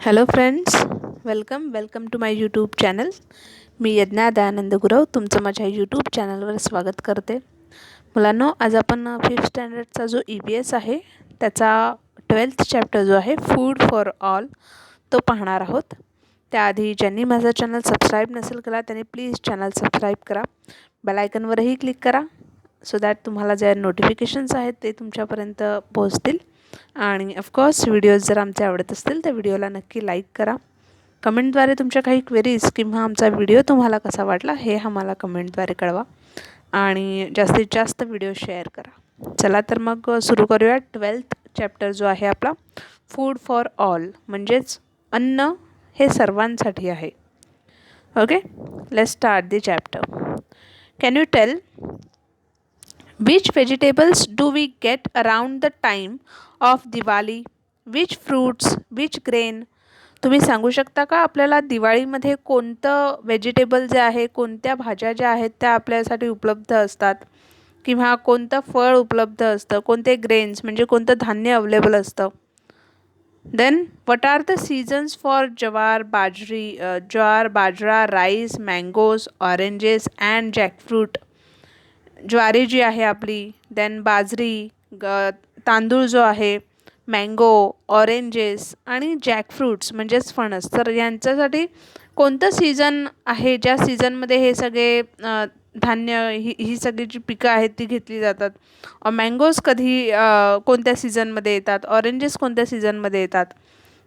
Hello friends, welcome to my YouTube channel. मी यज्ञा दयानंद गुरव तुमचं माझ्या यूट्यूब चॅनलवर स्वागत करते. मुलांनो, आज आपण 5th स्टँडर्डचा जो EVS आहे त्याचा 12th चॅप्टर जो आहे फूड फॉर ऑल तो पाहणार आहोत. त्याआधी ज्यांनी माझा चॅनल सबस्क्राईब नसेल केला त्यांनी प्लीज चॅनल सबस्क्राईब करा. बेल आयकनवरही क्लिक करा सो दॅट तुम्हाला जे नोटिफिकेशन्स आहेत ते तुमच्यापर्यंत पोहोचतील. आणि ऑफकोर्स व्हिडिओज जर आमचे आवडत असतील तर व्हिडिओला नक्की लाईक करा. कमेंटद्वारे तुमच्या काही क्वेरीज किंवा आमचा व्हिडिओ तुम्हाला कसा वाटला हे आम्हाला कमेंटद्वारे कळवा आणि जास्तीत जास्त व्हिडिओ शेअर करा. चला तर मग सुरू करूया. 12th चॅप्टर जो आहे आपला फूड फॉर ऑल म्हणजेच अन्न हे सर्वांसाठी आहे. Okay, let's start the chapter. Can you tell which vegetables do we get around the time of Diwali? Which fruits, which grain? तुम्ही सांगू शकता का आपल्याला दिवाळीमध्ये कोणतं व्हेजिटेबल जे आहे, कोणत्या भाज्या ज्या आहेत त्या आपल्यासाठी उपलब्ध असतात किंवा कोणतं फळ उपलब्ध असतं, कोणते ग्रेन्स म्हणजे कोणतं धान्य अवेलेबल असतं. Then what are the seasons for jowar, bajra, rice, mangoes, oranges and jackfruit. ज्वारी जी आहे आपली, देन बाजरी, तांदूळ जो आहे, मँगो, ऑरेंजेस आणि जॅकफ्रूट्स म्हणजेच फणस. तर यांच्यासाठी कोणतं सीझन आहे ज्या सीझनमध्ये हे सगळे धान्य ही सगळी जी पिकं आहेत ती घेतली जातात. मँगोज कोणत्या सीझनमध्ये येतात, ऑरेंजेस कोणत्या सीझनमध्ये येतात.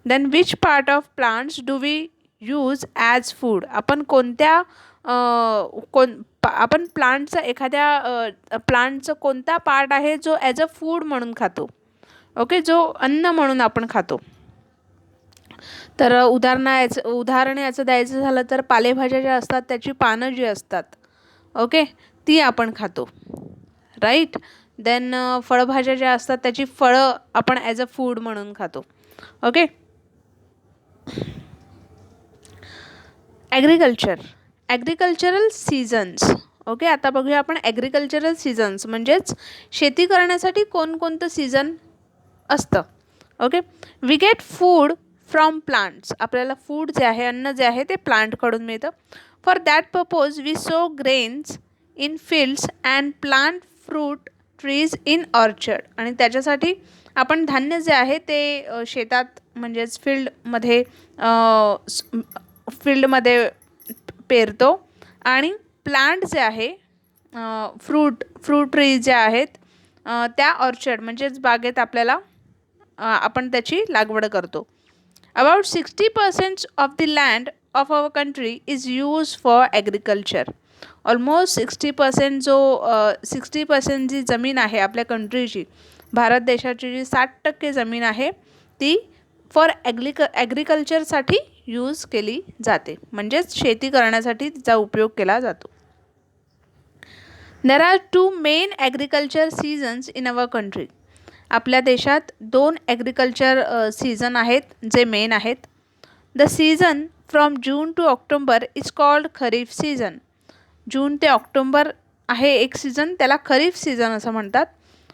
Then which part of plants do we use as food. आपण कोणत्या आपण प्लांटचा एखाद्या प्लांटचं कोणता पार्ट आहे जो ॲज अ फूड म्हणून खातो. ओके, जो अन्न म्हणून आपण खातो. तर उदाहरण याचं द्यायचं झालं तर पालेभाज्या ज्या असतात त्याची पानं जी असतात, ओके, ती आपण खातो, राईट. देन फळभाज्या ज्या असतात त्याची फळं आपण ॲज अ फूड म्हणून खातो. ओके. Agricultural seasons. ओके, आता बघूया आपण ॲग्रिकल्चरल सीझन्स म्हणजेच शेती करण्यासाठी कोणकोणतं सीझन असतं. Okay, we get food from plants. आपल्याला फूड जे आहे, अन्न जे आहे ते प्लांटकडून मिळतं. For that purpose we sow grains in fields and plant fruit trees in orchard. आणि त्याच्यासाठी आपण धान्य जे आहे ते शेतात म्हणजेच फील्डमध्ये पेरतो आणि प्लांट जे आहे फ्रूट ट्री जे आहेत त्या ऑर्चर्ड म्हणजेच बागेत आपण त्याची लागवड करतो. About 60% of the land of our country is use for agriculture. Almost 60% जी जमीन आहे आपल्या कंट्रीची, भारत देशाची जी 60% जमीन आहे ती फॉर ॲग्रिकल्चरसाठी यूज केली जाते, म्हणजेच शेती करण्यासाठी तिचा उपयोग केला जातो. There are 2 main agriculture seasons in our country. आपल्या देशात 2 ॲग्रिकल्चर सीझन आहेत जे मेन आहेत. The season from June to October is called kharif season. जून ते ऑक्टोंबर आहे एक सीझन, त्याला खरीफ सीझन असं म्हणतात.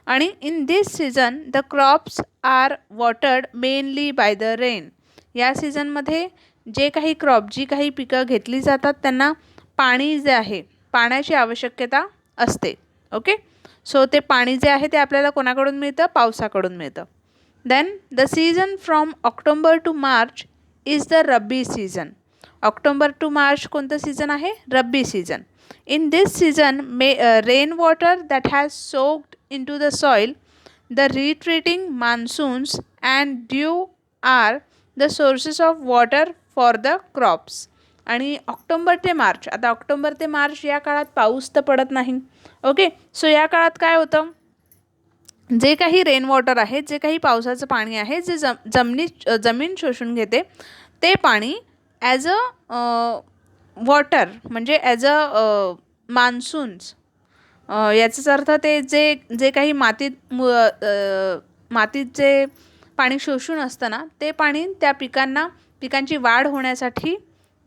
आणि in this season the crops are watered mainly by the rain. या सीझनमध्ये जी काही पिकं घेतली जातात त्यांना पाणी जे आहे, पाण्याची आवश्यकता असते. ओके, सो ते पाणी जे आहे ते आपल्याला कोणाकडून मिळतं? पावसाकडून मिळतं. Then the season from October to March is the rabi season. October to March कोणतं सीझन आहे? Rabi season. In this season, rainwater that has soaked into the soil, the retreating monsoons and dew are the sources of water for the crops. आणि ऑक्टोंबर ते मार्च, आता ऑक्टोंबर ते मार्च या काळात पाऊस तर पडत नाही. ओके, सो या काळात काय होतं? जे काही रेनवॉटर आहे, जे काही पावसाचं पाणी आहे, जे जमीन शोषून घेते ते पाणी ॲज अ वॉटर म्हणजे ॲज अ मान्सून्स. याचाच अर्थ ते जे काही मातीत जे पाणी शोषून असतं ना, ते पाणी त्या पिकांची वाढ होण्यासाठी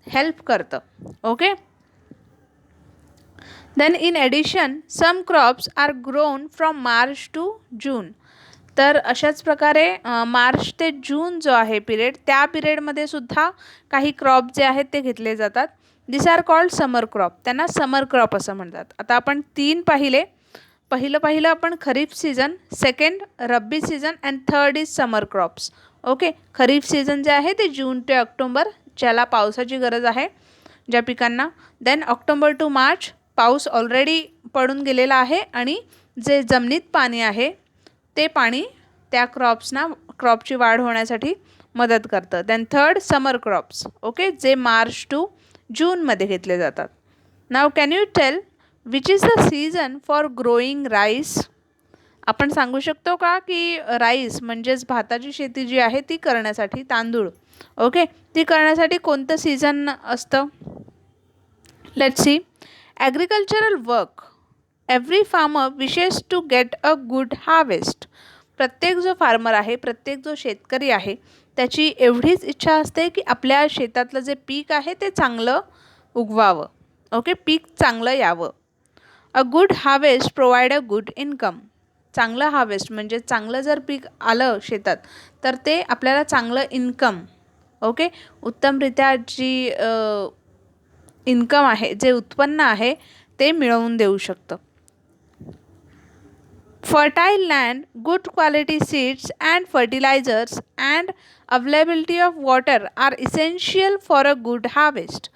हेल्प करतं. Okay. Then in addition some crops are grown from March to June. तर अशाच प्रकारे मार्च ते जून जो आहे पिरियड, त्या पिरियडमध्ये सुद्धा काही क्रॉप जे आहेत ते घेतले जातात. दिस आर कॉल्ड समर क्रॉप. त्यांना समर क्रॉप असं म्हणतात. आता आपण 3 पाहिले. पहिलं आपण kharif season, second rabi season and third is summer crops. Okay. Kharif season जे आहे ते जून ते ऑक्टोबर, ज्याला पावसाची गरज आहे ज्या पिकांना. देन ऑक्टोबर टू मार्च पाऊस ऑलरेडी पडून गेलेला आहे आणि जे जमिनीत पाणी आहे ते पाणी त्या क्रॉपची वाढ होण्यासाठी मदत करतं. Then third summer crops. Okay, जे मार्च टू जूनमध्ये घेतले जातात. Now can you tell which is the season for growing rice? आपण सांगू शकतो का की राईस म्हणजेच भाताची शेती जी आहे ती करण्यासाठी, तांदूळ, ओके, ती करण्यासाठी कोणतं सीझन असतं? Let's see. Agricultural work. Every farmer wishes to get a good harvest. प्रत्येक जो फार्मर आहे, प्रत्येक जो शेतकरी आहे, त्याची एवढीच इच्छा असते की आपल्या शेतातलं जे पीक आहे ते चांगलं उगवावं. ओके, पीक चांगलं यावं. अ good harvest provide a good income. चांगलं हार्वेस्ट म्हणजे चांगलं जर पीक आलं शेतात तर ते आपल्याला चांगलं इन्कम, ओके, उत्तमरित्या जी इन्कम आहे, जे उत्पन्न आहे ते मिळवून देऊ शकतं. Fertile land, good quality seeds and fertilizers and availability of water are essential for a good harvest.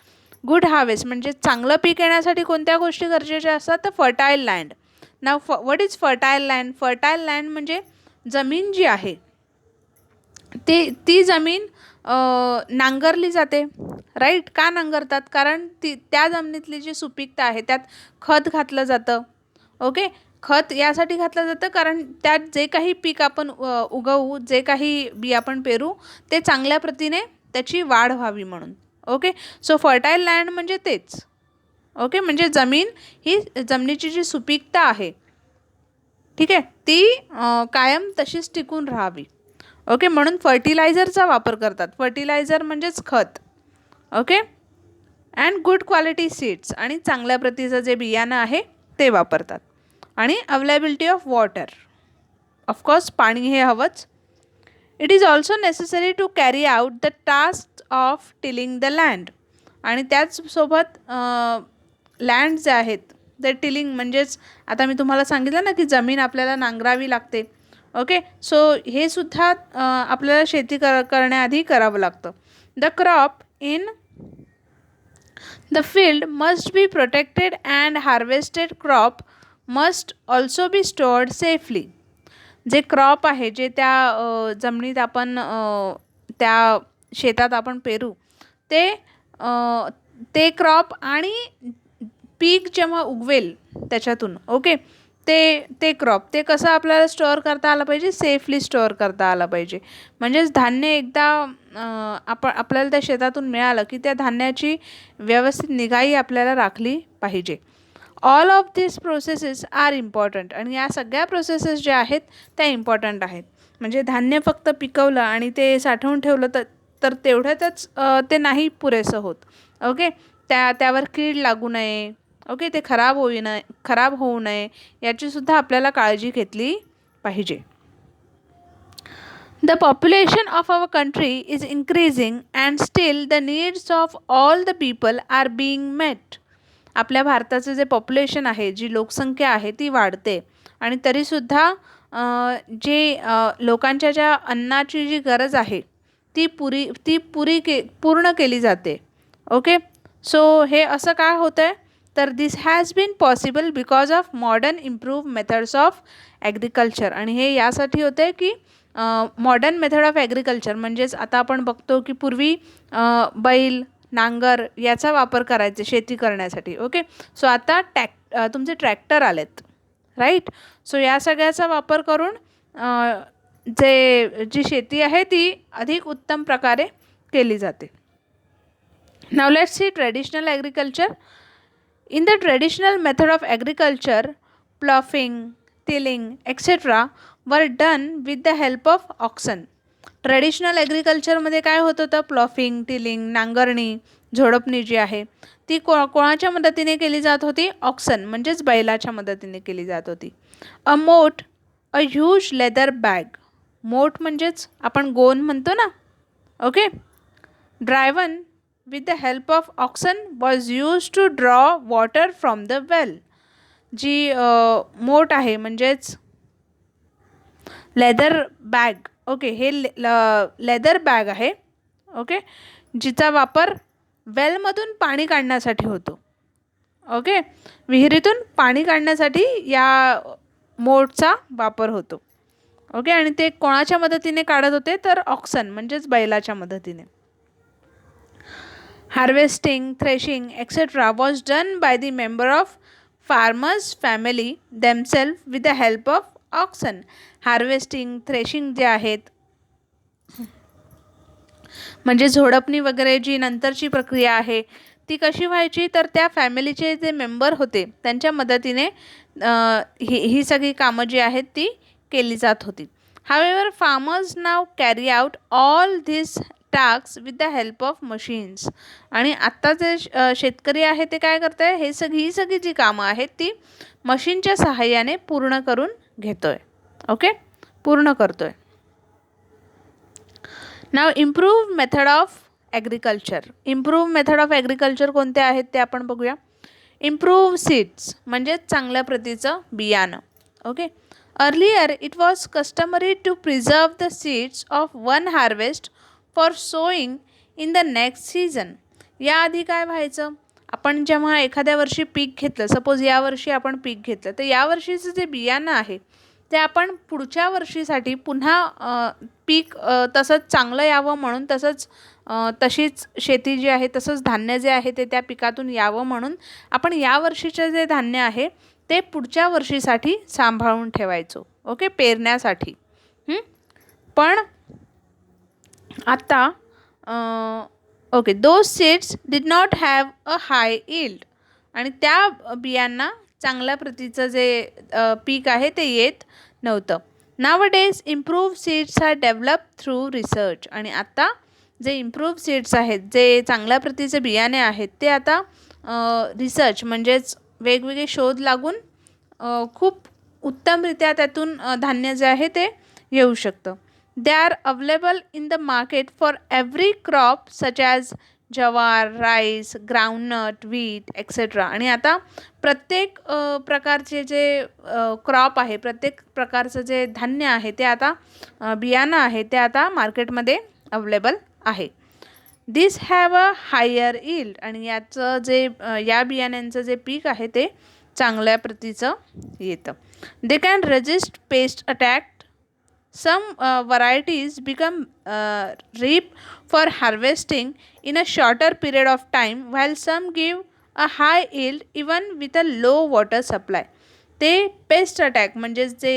Good harvest म्हणजे चांगलं पीक येण्यासाठी कोणत्या गोष्टी गरजेच्या असतात? तर fertile land. Now what is fertile land? Fertile land म्हणजे जमीन जी आहे ती जमीन नांगरली जाते. राईट. का नांगरतात? कारण त्या जमिनीतली जी सुपीकता आहे त्यात खत घातलं जातं. ओके, खत यासाठी घातलं जातं कारण त्यात जे काही पीक आपण उगवू, जे काही बी आपण पेरू ते चांगल्या प्रतीने त्याची वाढ व्हावी म्हणून. ओके, सो फर्टाईल लँड म्हणजे तेच. ओके, म्हणजे जमीन ही जमिनीची जी सुपीकता आहे, ठीक आहे, ती कायम तशीच टिकून राहावी. ओके, म्हणून फर्टिलायझरचा वापर करतात. फर्टिलायझर म्हणजेच खत. Okay, and good quality seeds आणि चांगल्या प्रतीचं जे बियाणं आहे ते वापरतात. आणि अवेलेबिलिटी ऑफ वॉटर, ऑफकोर्स पाणी हे हवंच. It is also necessary to carry out the task of tilling the land. आणि त्याचसोबत लँड जे आहेत ते टिलिंग म्हणजेच आता मी तुम्हाला सांगितलं ना की जमीन आपल्याला नांगरावी लागते. ओके, सो हे सुद्धा आपल्याला शेती करण्याआधी करावं लागतं. The crop in the field must be protected and harvested crop must also be stored safely. जे क्रॉप आहे, जे त्या जमिनीत आपण त्या शेतात आपण पेरू ते क्रॉप आणि पीक जेव्हा उगवेल त्याच्यातून, ओके, ते क्रॉप ते कसं आपल्याला स्टोअर करता आलं पाहिजे? सेफली स्टोअर करता आलं पाहिजे. म्हणजेच धान्य एकदा आपल्याला त्या शेतातून मिळालं की त्या धान्याची व्यवस्थित निगाही आपल्याला राखली पाहिजे. All of this processes are important. आणि या सगळ्या प्रोसेसेस ज्या आहेत त्या इम्पॉर्टंट आहेत. म्हणजे धान्य फक्त पिकवलं आणि ते साठवून ठेवलं तर तेवढ्यातच ते नाही पुरेसं होत. ओके, त्यावर कीड लागू नये, ओके, ते खराब होऊ नये याचीसुद्धा आपल्याला काळजी घेतली पाहिजे. The population of our country is increasing and still the needs of all the people are being met. आपल्या भारताचं जे पॉप्युलेशन आहे, जी लोकसंख्या आहे ती वाढते आणि तरीसुद्धा जे लोकांच्या ज्या अन्नाची जी गरज आहे ती पूर्ण केली जाते. ओके, सो हे असं काय होतं आहे? तर this has been possible because of modern improve methods of agriculture. आणि हे यासाठी होतं आहे की मॉडर्न मेथड ऑफ ॲग्रिकल्चर म्हणजेच आता आपण बघतो की पूर्वी बैल, नांगर याचा वापर करायचे शेती करण्यासाठी. ओके, सो आता तुमचे ट्रॅक्टर आलेत. राईट. सो या सगळ्याचा वापर करून जी शेती आहे ती अधिक उत्तम प्रकारे केली जाते. नाव let's C traditional agriculture. In the traditional method of agriculture, ploughing, tilling, etc. were done with the help of oxen. Traditional ॲग्रिकल्चरमध्ये काय होत होतं? प्लॉफिंग, टिलिंग, नांगरणी, झोडपणी जी आहे ती कोणाच्या मदतीने केली जात होती? ऑक्सन म्हणजेच बैलाच्या मदतीने केली जात होती. अ मोट अ ह्यूज लेदर बॅग, मोठ म्हणजेच आपण गोन म्हणतो ना, okay. Driven with the help of oxen was use to draw water from the well. जी मोठ आहे म्हणजेच लेदर बॅग, ओके, हे लेदर बॅग आहे, ओके, जिचा वापर वेलमधून पाणी काढण्यासाठी होतो, ओके. विहिरीतून पाणी काढण्यासाठी या मोठचा वापर होतो, ओके. आणि ते कोणाच्या मदतीने काढत होते तर ऑक्सन म्हणजेच बैलाच्या मदतीने. Harvesting, threshing etcetera was done by the member of farmers family themselves with the help of oxen. Harvesting, threshing जे आहेत म्हणजे झोडपणी वगैरे जी नंतरची प्रक्रिया आहे ती कशी व्हायची तर त्या फॅमिलीचे जे मेंबर होते त्यांच्या मदतीने ही सगळी कामं जी आहेत ती केली जात होती. However farmers now carry out all this task with the help of machines. आणि आत्ता जे शेतकरी आहे ते काय करत आहे, ही सगळी जी कामं आहेत ती मशीनच्या सहाय्याने पूर्ण करून घेतोय, ओके, पूर्ण करतोय. Now improve method of agriculture. Improve method of agriculture कोणते आहेत ते आपण बघूया. इम्प्रूव्ह सीड्स म्हणजे चांगल्या प्रतीचं बियाणं, okay. Earlier it was customary to preserve the seeds of one harvest for sowing in the next season. याआधी काय व्हायचं, आपण जेव्हा एखाद्या वर्षी पीक घेतलं, सपोज यावर्षी आपण पीक घेतलं, तर यावर्षीचं जे बियाणं आहे ते आपण पुढच्या वर्षीसाठी पुन्हा पीक तसंच चांगलं यावं म्हणून, तशीच शेती जी आहे, तसंच धान्य जे आहे ते त्या पिकातून यावं म्हणून आपण यावर्षीचं जे धान्य आहे ते पुढच्या वर्षीसाठी सांभाळून ठेवायचो, ओके, पेरण्यासाठी. पण आता okay, those seeds did not have a high yield. आणि त्या बियांना चांगल्या प्रतीचं जे पीक आहे ते येत नव्हतं. Nowadays improve seeds are develop through research. आणि आता जे इम्प्रूव्ह सीड्स आहेत, जे चांगल्या प्रतीचे बियाणे आहेत ते आता रिसर्च म्हणजेच वेगवेगळे शोध लागून खूप उत्तमरित्या त्यातून धान्य जे आहे ते येऊ शकतं. They are available in the market for every crop such as jowar, rice, groundnut, wheat etcetera. आणि आता प्रत्येक प्रकारचे जे क्रॉप आहे, प्रत्येक प्रकारचं जे धान्य आहे ते आता बियाणं आहे ते आता मार्केटमध्ये अवेलेबल आहे. दिस हॅव अ हायर यील्ड. आणि याचं जे या बियाण्यांचं जे पीक आहे ते चांगल्या प्रतीचं येतं. They can resist paste attack. Some varieties become ripe for harvesting in a shorter period of time, while some give a high yield even with a low water supply. ते पेस्ट अटॅक म्हणजेच जे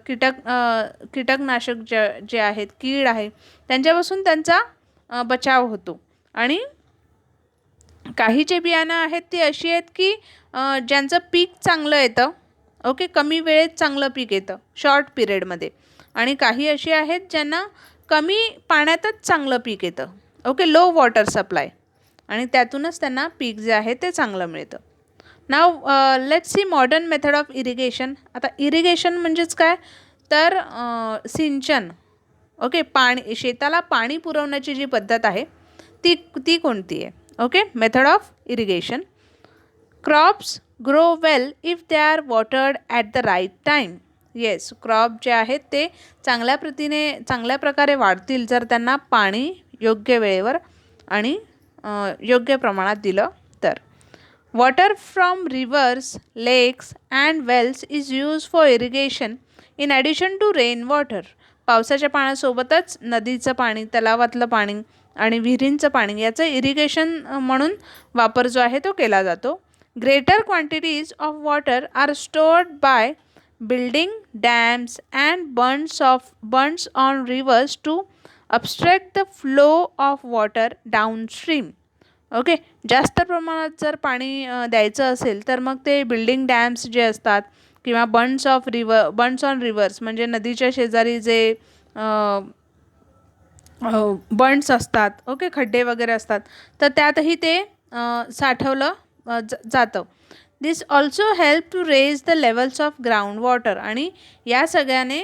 कीटकनाशक जे आहेत, कीड आहे, त्यांच्यापासून त्यांचा बचाव होतो. आणि काही जे बियाणं आहेत ती अशी आहेत की ज्यांचं पीक चांगलं येतं, ओके, कमी वेळेत चांगलं पीक येतं शॉर्ट पिरियडमध्ये. आणि काही अशी आहेत ज्यांना कमी पाण्यातच चांगलं पीक येतं, ओके, लो वॉटर सप्लाय, आणि त्यातूनच त्यांना पीक जे आहे ते चांगलं मिळतं. नाव let's C modern method of irrigation. आता इरिगेशन म्हणजेच काय तर सिंचन, ओके, शेताला पाणी पुरवण्याची जी पद्धत आहे ती कोणती आहे, okay. Method of irrigation. Crops grow well if they are watered at the right time. Yes, crop जे आहेत ते चांगल्या प्रकारे वाढतील जर त्यांना पाणी योग्य वेळेवर आणि योग्य प्रमाणात दिलं तर. Water from rivers, lakes and wells is use for irrigation in addition to rain water. पावसाच्या पाण्यासोबतच नदीचं पाणी, तलावातलं पाणी आणि विहिरींचं पाणी याचं इरिगेशन म्हणून वापर जो आहे तो केला जातो. Greater quantities of water are stored by building dams and bunds on rivers to obstruct the flow of water downstream. Okay, जास्त प्रमाणात जर पाणी द्यायचं असेल तर मग ते बिल्डिंग डॅम्स जे असतात किंवा बंड्स ऑन रिव्हर्स म्हणजे नदीच्या शेजारी जे बंड्स असतात, ओके, खड्डे वगैरे असतात, तर त्यातही ते साठवलं जातं. This also help to raise the levels of ground water. आणि या सगळ्याने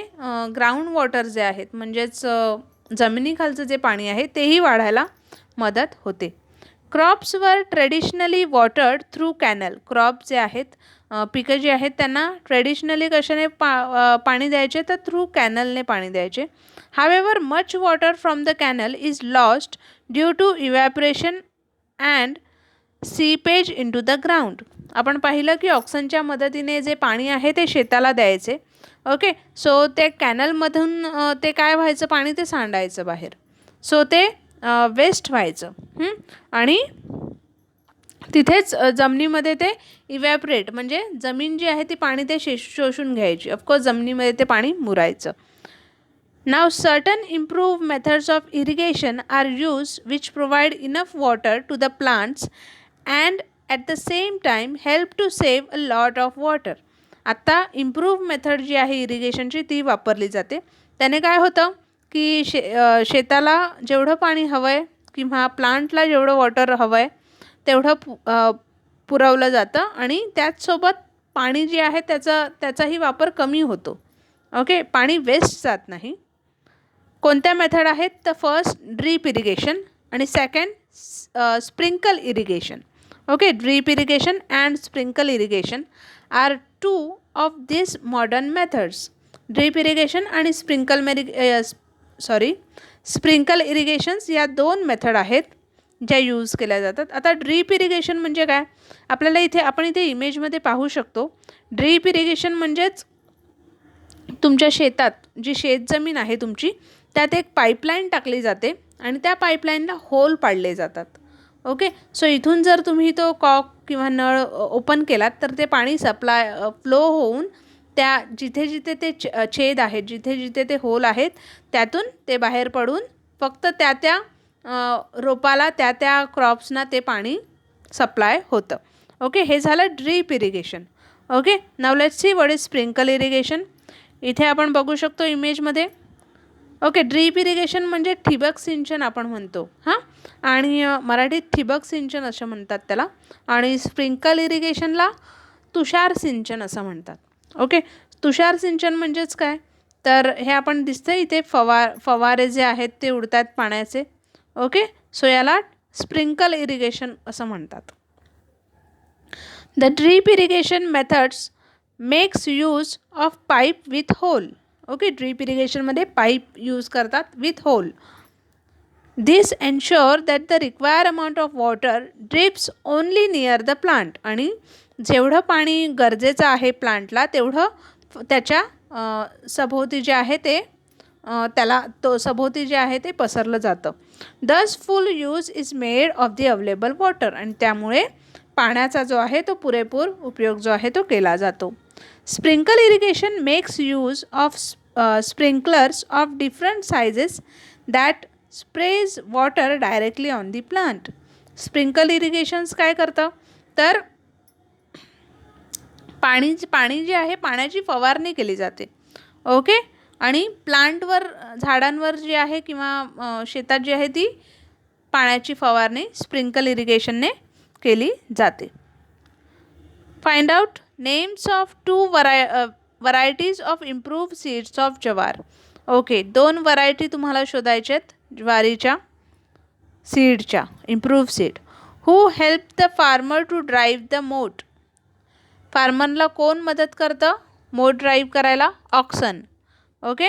ग्राउंड वॉटर जे आहेत म्हणजेच जमिनीखालचं जे पाणी आहे तेही वाढायला मदत होते. क्रॉप्स वर traditionally watered through canal. Crop जे आहेत पिकं जी आहेत त्यांना ट्रेडिशनली कशाने पाणी द्यायचे तर थ्रू कॅनलने पाणी द्यायचे. However much water from the canal is lost due to evaporation and seepage into the ground. आपण पाहिलं की ऑक्सनच्या मदतीने जे पाणी आहे ते शेताला द्यायचे. ओके, सो ते कॅनलमधून ते काय व्हायचं, पाणी ते सांडायचं बाहेर. सो ते वेस्ट व्हायचं आणि तिथेच जमिनीमध्ये ते इव्हॅपरेट म्हणजे जमीन जी आहे ती पाणी ते शोषून घ्यायची. ऑफकोर्स जमिनीमध्ये ते पाणी मुरायचं. Now certain improve methods of irrigation are use which provide enough water to the plants and at the same time help to save a lot of water. आत्ता इम्प्रूव्ह मेथड जी आहे इरिगेशनची ती वापरली जाते. त्याने काय होतं की शेताला जेवढं पाणी हवं आहे किंवा प्लांटला जेवढं वॉटर हवं आहे तेवढं पुरवलं जातं आणि त्याचसोबत पाणी जे आहे त्याचाही वापर कमी होतो. ओके, पाणी वेस्ट जात नाही. कोणत्या मेथड आहेत तर फर्स्ट ड्रीप इरिगेशन आणि second sprinkle irrigation. Okay, drip irrigation and sprinkle irrigation are two of this modern methods. Drip irrigation आणि स्प्रिंकल इरिगेशन्स या दोन मेथड आहेत ज्या यूज केल्या जातात. आता ड्रीप इरिगेशन म्हणजे काय, आपल्याला आपण इथे इमेजमध्ये पाहू शकतो. ड्रीप इरिगेशन म्हणजेच तुमच्या शेतात जी शेतजमीन आहे तुमची त्यात एक पाईपलाईन टाकली जाते आणि त्या पाईपलाईनला होल पाडले जातात. ओके, सो इथून जर तुम्ही तो कॉक किंवा नळ ओपन केलात तर ते पाणी फ्लो होऊन त्या जिथे जिथे ते छेद आहेत, जिथे जिथे ते होल आहेत त्यातून ते बाहेर पडून फक्त त्या रोपाला त्या क्रॉप्सना ते पाणी सप्लाय होतं. ओके, हे झालं drip irrigation. Okay, now let's see what is sprinkle irrigation. इथे आपण बघू शकतो इमेजमध्ये. ओके, ड्रीप इरिगेशन म्हणजे ठिबक सिंचन आपण म्हणतो आणि मराठीत ठिबक सिंचन असं म्हणतात त्याला. आणि स्प्रिंकल इरिगेशनला तुषार सिंचन असं म्हणतात. ओके, तुषार सिंचन म्हणजेच काय तर हे आपण दिसतं इथे फवारे जे आहेत ते उडतात पाण्याचे. ओके, सो याला स्प्रिंकल इरिगेशन असं म्हणतात. The drip irrigation methods makes use of pipe with hole. Okay, drip इरिगेशनमध्ये पाईप यूज करतात with hole. This ensure that the require amount of water drips only near the plant. आणि जेवढं पाणी गरजेचं आहे प्लांटला तेवढं त्याच्या सभोवती जे आहे ते सभोवती जे आहे ते पसरलं जातं. दस फुल use is made of the available water. आणि त्यामुळे पाण्याचा जो आहे तो पुरेपूर उपयोग जो आहे तो केला जातो. Sprinkle irrigation makes use of sprinklers of different sizes that sprays water directly on the plant. Sprinkle irrigations काय करतं तर पाणी जे आहे पाण्याची फवारणी केली जाते. ओके, आणि प्लांटवर झाडांवर जी आहे किंवा शेतात जी आहे ती पाण्याची फवारणी स्प्रिंकल इरिगेशनने केली जाते. Find out names of two varieties of improve seeds of jowar. Okay, दोन व्हरायटी तुम्हाला शोधायच्या आहेत ज्वारीच्या सीडच्या, improve seed. Who help the farmer to drive the moat. फार्मरला कोण मदत करतं मोट ड्राईव्ह करायला? Oxen. Okay,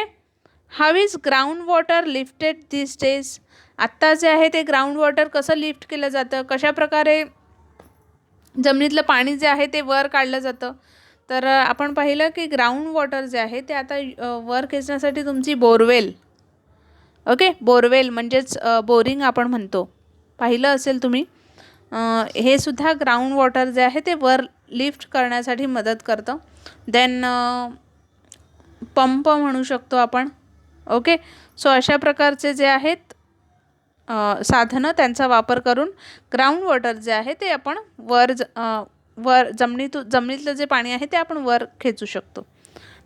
how is ground water lifted this days. आत्ता जे आहे ते ग्राउंड वॉटर कसं लिफ्ट केलं जातं, कशाप्रकारे जमिनीतलं पाणी जे आहे ते वर काढलं जातं. तर आपण पाहिलं की ग्राउंड वॉटर जे आहे ते आता वर खेचण्यासाठी तुमची बोरवेल. ओके, बोरवेल म्हणजेच बोरिंग आपण म्हणतो, पाहिलं असेल तुम्ही. हे सुद्धा ग्राउंड वॉटर जे आहे ते वर लिफ्ट करण्यासाठी मदत करतं. देन पंप म्हणू शकतो आपण. ओके, सो अशा प्रकारचे जे आहेत साधनं त्यांचा वापर करून ग्राउंड वॉटर जे आहे ते आपण वर जमिनीतलं जे पाणी आहे ते आपण वर खेचू शकतो.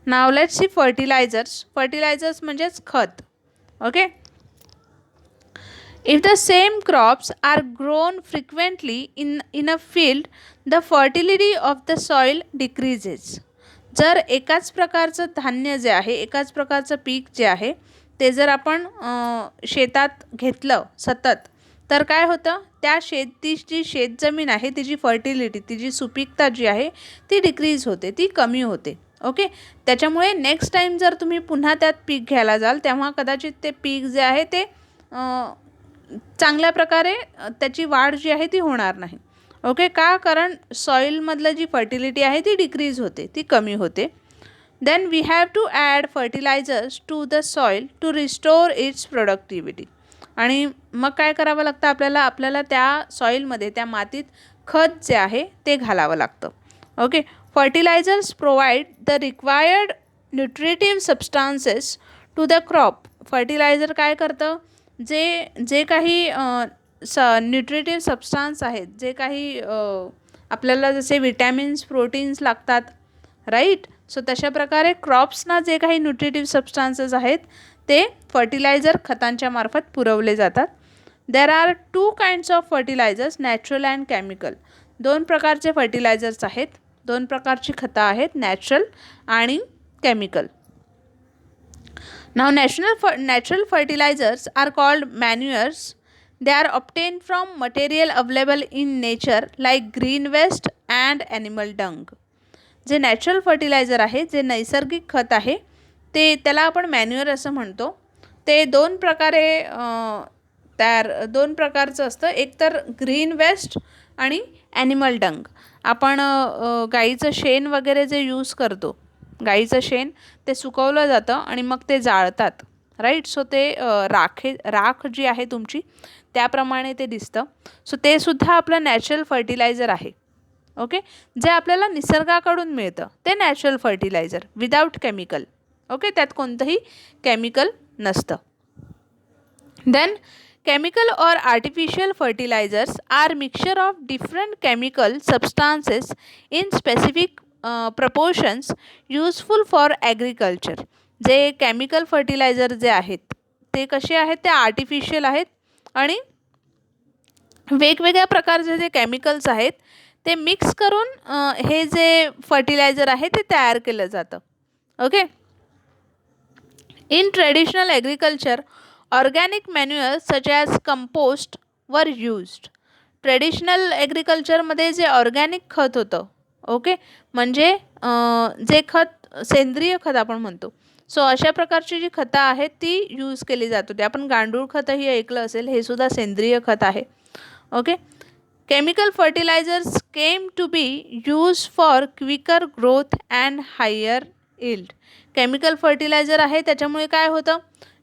Now let's see fertilisers. Fertilisers म्हणजेच खत. Okay, If the same crops are grown frequently in a field, the fertility of the soil decreases. जर एकाच प्रकारचं धान्य जे आहे, एकाच प्रकारचं पीक जे आहे ते जर आपण शेतात घेतलं सतत, तर काय होतं, त्या ती जी शेतजमीन आहे तिची फर्टिलिटी, तिची सुपीकता जी आहे ती डिक्रीज होते, ती कमी होते. ओके. त्याच्यामुळे नेक्स्ट टाईम जर तुम्ही पुन्हा त्यात पीक घ्यायला जाल तेव्हा कदाचित ते पीक जे आहे ते चांगल्या प्रकारे त्याची वाढ जी आहे ती होणार नाही. ओके. का? कारण सॉईलमधलं जी फर्टिलिटी आहे ती डिक्रीज होते, ती कमी होते. Then we have to add fertilisers to the soil to restore its productivity. आणि मग काय करावं लागतं आपल्याला त्या सॉईलमध्ये, त्या मातीत खत जे आहे ते घालावं लागतं. Okay. Fertilisers provide the required nutritive substances to the crop. Fertiliser काय करतं, जे काही न्यूट्रिटिव्ह सबस्टान्स आहेत, जे काही आपल्याला जसे विटॅमिन्स, प्रोटीन्स लागतात, राईट. सो तशा प्रकारे क्रॉप्सना जे काही न्यूट्रिटिव्ह सबस्टान्सेस आहेत ते फर्टिलायझर खतांच्या मार्फत पुरवले जातात. There are 2 kinds of fertilisers, natural and chemical. 2 प्रकारचे फर्टिलायझर्स आहेत, 2 प्रकारची खतं आहेत, नॅचरल आणि chemical. Now natural fertilizers are called manures. They are obtained from material available in nature like green waste and animal dung. जे natural fertiliser आहे, जे नैसर्गिक खत आहे, ते त्याला आपण मॅन्युअर असं म्हणतो. ते 2 प्रकारचं असतं. एक तर ग्रीन वेस्ट आणि ॲनिमल डंग. आपण गाईचं शेण वगैरे जे यूज करतो, गाईचं शेण ते सुकवलं जातं आणि मग ते जाळतात, राईट. सो ते राख जी आहे तुमची त्याप्रमाणे ते दिसतं. सो ते सुद्धा आपलं नॅचरल फर्टिलायझर आहे. ओके. जे आपल्याला निसर्गाकडून मिळतं ते natural fertiliser without chemical. Okay. त्यात कोणतंही केमिकल नसतं. Then chemical or artificial fertilizers are mixture of different chemical substances in specific proportions useful for agriculture. जे केमिकल फर्टिलायझर जे आहेत ते कसे आहेत, ते आर्टिफिशियल आहेत आणि वेगवेगळ्या प्रकारचे जे केमिकल्स आहेत ते मिक्स करून हे जे फर्टिलायझर आहे ते तयार केलं जातं. Okay. In traditional agriculture organic manure such as compost were used. Traditional ॲग्रिकल्चरमध्ये जे ऑर्गॅनिक खत होतं, ओके, म्हणजे जे खत सेंद्रिय खत आपण म्हणतो. सो अशा प्रकारची जी खतं आहेत ती यूज केली जात होती. आपण गांडूळ खतही ऐकलं असेल, हे सुद्धा सेंद्रिय खत आहे. Okay. Chemical fertilisers came to be use for quicker growth and higher yield. Chemical fertiliser आहे त्याच्यामुळे काय होतं,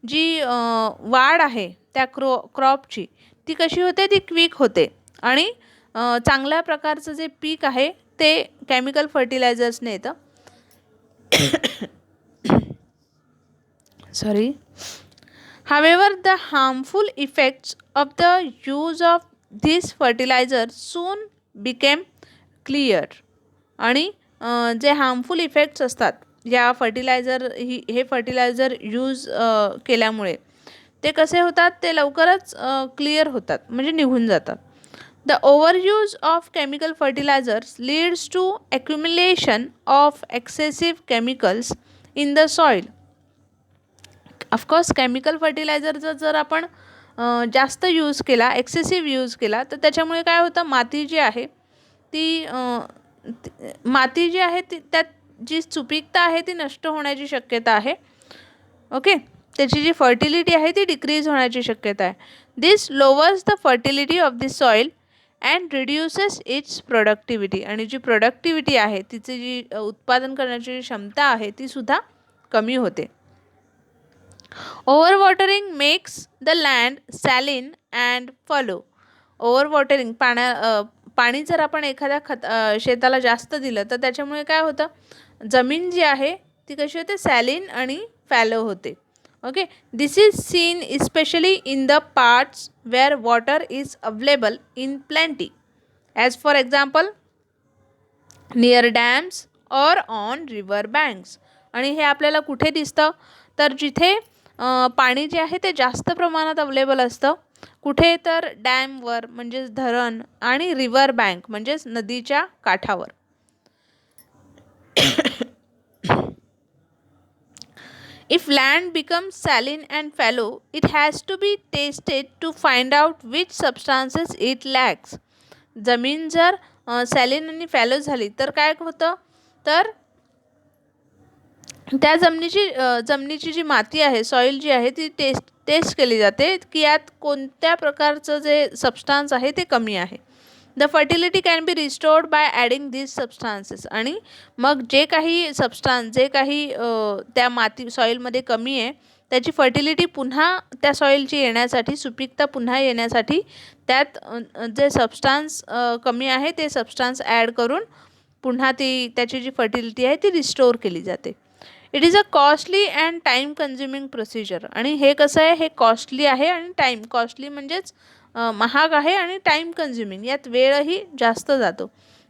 जी वाढ आहे त्या क्रॉपची ती कशी होते, ती क्विक होते आणि चांगल्या प्रकारचं जे पीक आहे ते केमिकल फर्टिलायझर्सने येतं. Sorry. However, the harmful effects of the use of these fertilizers soon became clear. आणि जे हार्मफुल इफेक्ट्स असतात या हे फर्टिलायझर यूज केल्यामुळे ते कसे होतात, ते लवकरच क्लिअर होतात, म्हणजे निघून जातात. The overuse of chemical fertilisers leads to accumulation of excessive chemicals in the soil. Of course chemical फर्टिलायझरचा जर आपण जास्त यूज केला, एक्सेसिव्ह यूज केला, तर त्याच्यामुळे काय होतं, माती जी आहे ती त्यात जी सुपीकता आहे ती नष्ट होण्याची शक्यता आहे. ओके. त्याची जी फर्टिलिटी आहे ती डिक्रीज होण्याची शक्यता आहे. This lowers the fertility of the soil and reduces its productivity. आणि जी प्रोडक्टिव्हिटी आहे, तिची जी उत्पादन करण्याची क्षमता आहे ती सुद्धा कमी होते. Overwatering makes the land saline and fallow. Overwatering, पाणी जर आपण एखाद्या शेताला जास्त दिलं तर त्याच्यामुळे काय होतं, जमीन जी आहे ती कशी होते, सॅलिन आणि फॅलो होते. Okay. This is seen especially in the parts where water is available in plenty, as for example near dams or on river banks. आणि हे आपल्याला कुठे दिसतं, तर जिथे पाणी जे आहे ते जास्त प्रमाणात अवेलेबल असतं कुठे तर डॅमवर म्हणजेच धरण आणि रिव्हर बँक म्हणजेच नदीच्या काठावर. If land becomes saline and fallow, it has to be tested to find out which substances it lacks. जमीन जर सॅलिन आणि फॅलो झाली तर काय होतं, तर त्या जमिनीची जी माती आहे, सॉईल जी आहे ती टेस्ट केली जाते की यात कोणत्या प्रकारचं जे सबस्टान्स आहे ते कमी आहे. The fertility can be restored by adding these substances. आणि मग जे काही सबस्टान्स जे काही त्या माती सॉईलमध्ये कमी आहे त्याची फर्टिलिटी पुन्हा त्या सॉईलची येण्यासाठी, सुपीकता पुन्हा येण्यासाठी त्यात जे सबस्टान्स कमी आहे ते सबस्टान्स ॲड करून पुन्हा त्याची जी फर्टिलिटी आहे ती रिस्टोर केली जाते. It is a costly and time consuming procedure. आणि हे कसं आहे, हे कॉस्टली आहे आणि टाईम, कॉस्टली म्हणजेच महाग आहे आणि टाईम कन्झ्युमिंग, यात वेळही जास्त जातो.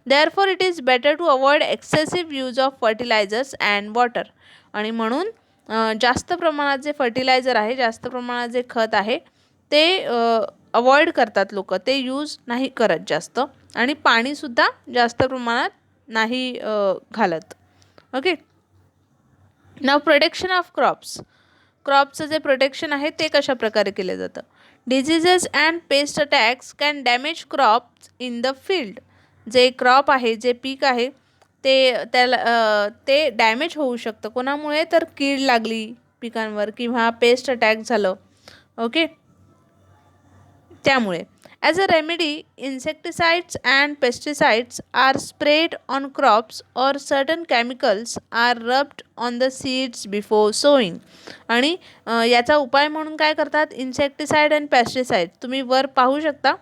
Therefore it is better to avoid excessive use of fertilisers and water. आणि म्हणून जास्त प्रमाणात जे फर्टिलायझर आहे, जास्त प्रमाणात जे खत आहे ते अवॉइड करतात लोक, ते यूज नाही करत जास्त. आणि पाणीसुद्धा जास्त प्रमाणात नाही घालत. ओके. नाव प्रोटेक्शन ऑफ क्रॉपचं जे प्रोटेक्शन आहे ते कशा प्रकारे केलं जातं. Diseases and paste attacks can damage crops in the field. जे क्रॉप आहे, जे पीक आहे ते डॅमेज होऊ शकतं. कोणामुळे, तर कीड लागली पिकांवर किंवा पेस्ट अटॅक झालं. ओके, त्यामुळे as a remedy insecticides and pesticides are spread on crops or certain chemicals are rubbed on the seeds before sowing. आणि याचा उपाय म्हणून काय करतात, इन्सेक्टिसाइड अँड पेस्टिसाइड. तुम्ही वर पाहू शकता,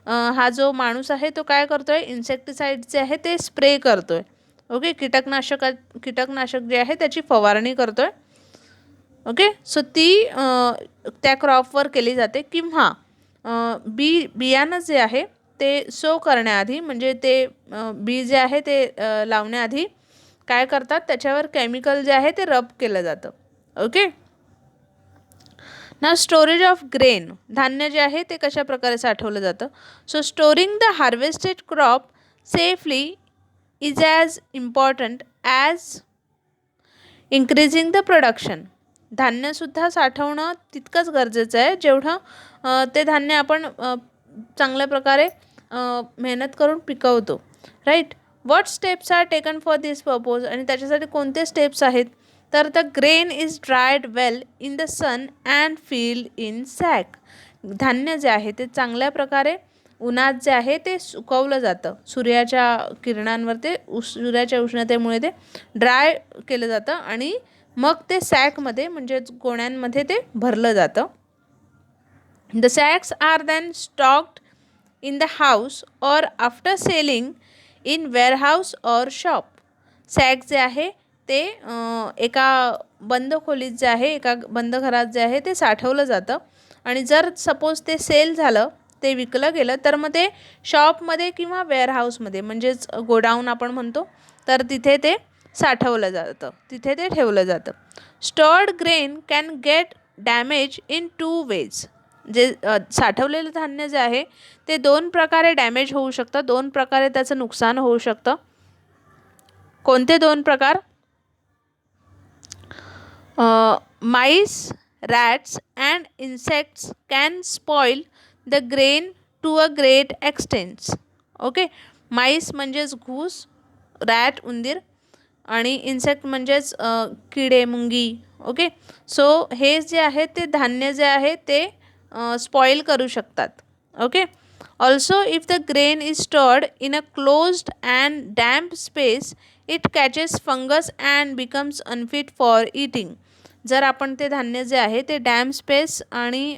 हा जो माणूस आहे तो काय करतोय, इन्सेक्टिसाइड जे आहे ते स्प्रे करतोय. ओके, कीटकनाशक जे आहे त्याची फवारणी करतोय. ओके, सो ती त्या क्रॉपवर केली जाते. किंवा बियाणं जे आहे ते सो करण्याआधी, म्हणजे ते बी जे आहे ते लावण्याआधी काय करतात, त्याच्यावर केमिकल जे आहे ते रब केलं जातं. ओके. ना स्टोरेज ऑफ ग्रेन, धान्य जे आहे ते कशा प्रकारे साठवलं जातं. So storing the harvested crop safely is as important as increasing the production. धान्यसुद्धा साठवणं तितकंच गरजेचं आहे जेवढं ते धान्य आपण चांगल्या प्रकारे मेहनत करून पिकवतो. Right. What steps are taken for this purpose. आणि त्याच्यासाठी कोणते स्टेप्स आहेत, तर the grain is dried well in the sun and filled in sack. धान्य जे आहे ते चांगल्या प्रकारे उन्हात जे आहे ते सुकवलं जातं. सूर्याच्या किरणांवर ते सूर्याच्या उष्णतेमुळे ते ड्राय केलं जातं आणि मग ते सॅकमध्ये म्हणजेच गोण्यांमध्ये ते भरलं जातं. The sacks are then stocked in the house or after selling in warehouse or shop. Sack जे आहे ते एका बंद खोलीत जे आहे, एका बंद घरात जे आहे ते साठवलं जातं. आणि जर सपोज ते सेल झालं, ते विकलं गेलं, तर मग ते शॉपमध्ये किंवा वेअरहाऊसमध्ये म्हणजेच गोडाऊन आपण म्हणतो, तर तिथे ते साठवलं जातं, तिथे ते ठेवलं जातं. Stored grain can get damage in 2 ways. जे साठवलेलं धान्य जे आहे ते 2 प्रकारे डॅमेज होऊ शकतं, 2 प्रकारे त्याचं नुकसान होऊ शकतं. कोणते 2 प्रकार? Mice, rats and insects can spoil the grain to a great extents. Okay, mice म्हणजेच घूस, रॅट उंदीर, आणि इन्सेक्ट म्हणजेच किडे, मुंगी. ओके, सो हे जे आहे ते धान्य जे आहे ते स्पॉईल करू शकतात. Okay. Also if the grain is stored in a closed and damp space it catches fungus and becomes unfit for eating. जर आपण ते धान्य जे आहे ते डॅम्प स्पेस आणि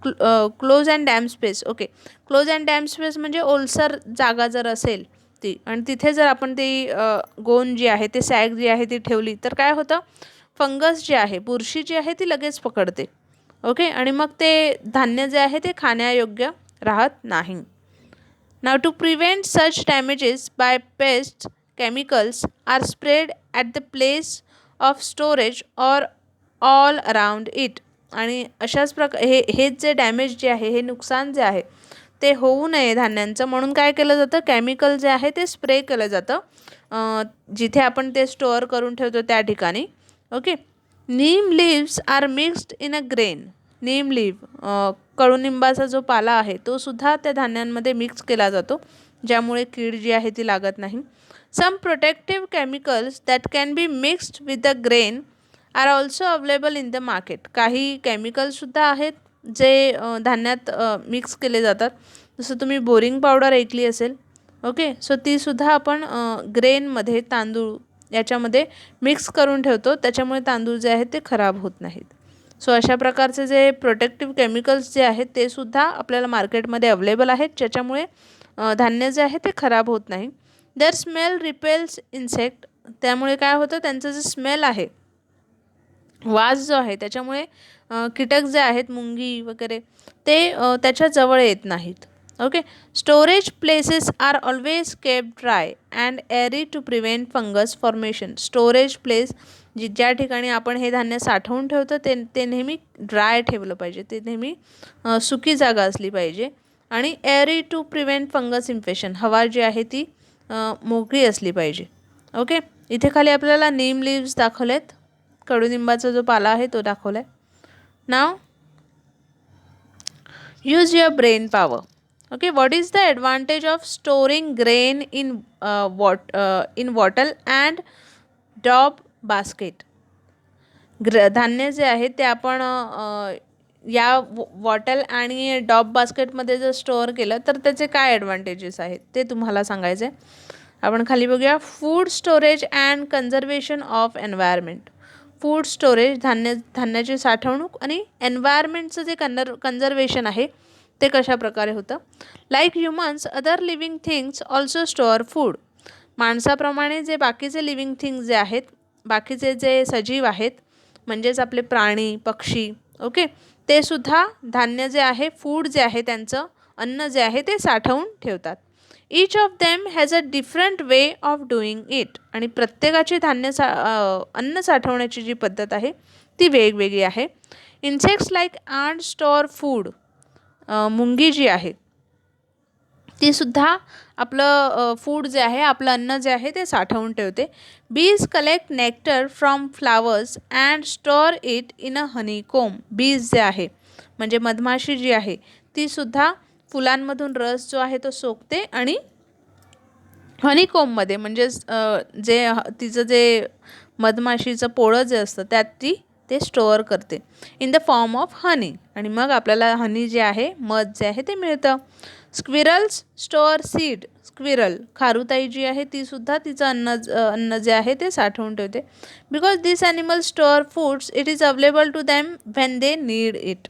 close and damp space, okay, close and damp space म्हणजे ओलसर जागा जर असेल ती, आणि तिथे जर आपण ती गोण जी आहे, ते सॅक जी आहे ती ठेवली, तर काय होतं, फंगस जी आहे, बुरशी जी आहे ती लगेच पकडते. ओके, आणि मग ते धान्य जे आहे ते खाण्यायोग्य राहत नाही. Now to prevent such damages by pest chemicals are spread at the place of storage or all around it. आणि अशाच हेच जे डॅमेज जे आहे, हे नुकसान जे आहे ते होऊ नये धान्यांचं म्हणून काय केलं जातं, केमिकल जे आहे ते स्प्रे केलं जातं जिथे आपण ते स्टोअर करून ठेवतो त्या ठिकाणी. Okay. Neem leaves are mixed in a grain. Neem leave कडुनिंबाचा जो पाला आहे तो सुद्धा त्या धान्यांमध्ये मिक्स केला जातो, ज्यामुळे कीड जी आहे ती लागत नाही. Some protective chemicals that can be mixed with the grain are also available in the market. काही केमिकल्ससुद्धा आहेत जे धान्यात मिक्स केले जातात. जसं तुम्ही बोरिंग पावडर ऐकली असेल. ओके. सो तीसुद्धा आपण ग्रेनमध्ये तांदूळ याच्यामध्ये मिक्स करून ठेवतो, त्याच्यामुळे तांदूळ जे आहेत ते खराब होत नाहीत. सो अशा प्रकारचे जे प्रोटेक्टिव्ह केमिकल्स जे आहेत ते सुद्धा आपल्याला मार्केटमध्ये अवेलेबल आहेत, ज्याच्यामुळे धान्य जे आहे ते खराब होत नाही. Their smell repels insect. त्यामुळे काय होतं, त्यांचं जे स्मेल आहे, वास जो आहे, त्याच्यामुळे कीटक जे आहेत मुंगी वगैरे ते त्याच्या जवळ येत नाहीत. Okay. Storage places are always kept dry and airy to prevent fungus formation. Storage place ज्या ठिकाणी आपण हे धान्य साठवून ठेवतो ते नेहमी ड्राय ठेवलं पाहिजे. ते नेहमी सुकी जागा असली पाहिजे. आणि airy to prevent fungus infection. हवा जी आहे ती मोकळी असली पाहिजे. ओके. इथे खाली आपल्याला नीम लीव्स दाखवलेत, कडुनिंबाचा जो पाला आहे तो दाखवला आहे. Now use your brain power. Okay. What is the advantage of storing grain in wattle and daub basket. धान्य जे आहे ते आपण या वॉटल आणि डॉब बास्केटमध्ये जर स्टोअर केलं तर त्याचे काय ॲडव्हान्टेजेस आहेत ते तुम्हाला सांगायचं आहे. आपण खाली बघूया. Food storage and conservation of environment. Food storage धान्याची साठवणूक आणि एन्व्हायरमेंटचं जे कन्झर्वेशन आहे ते कशा प्रकारे होतं. Like humans other living things also store food. माणसाप्रमाणे जे बाकीचे लिव्हिंग थिंग्स जे आहेत, बाकीचे जे सजीव आहेत म्हणजेच आपले प्राणी पक्षी, ओके, ते सुद्धा धान्य जे आहे, फूड जे आहे, त्यांचं अन्न जे आहे ते साठवून ठेवतात. Each of them has a different way of doing it. आणि प्रत्येकाची अन्न साठवण्याची जी पद्धत आहे ती वेगवेगळी आहे. Insects like and store food. मुंगी जी आहे ती सुद्धा आपलं फूड जे आहे, आपलं अन्न जे आहे ते साठवून ठेवते. बीज collect nectar from flowers and store it in अ हनीकोम. बीज जे आहे म्हणजे मधमाशी जी आहे ती सुद्धा फुलांमधून रस जो आहे तो सोकते आणि हनीकोममध्ये म्हणजेच तिचं जे मधमाशीचं पोळं जे असतं त्यात ते स्टोअर करते in the form of honey. आणि मग आपल्याला हनी जे आहे, मध जे आहे ते मिळतं. Squirrels store seed. स्क्विरल खारुताई जी आहे ती सुद्धा तिचं अन्न जे आहे ते साठवून ठेवते. Because this animal store foods it is available to them when they need it.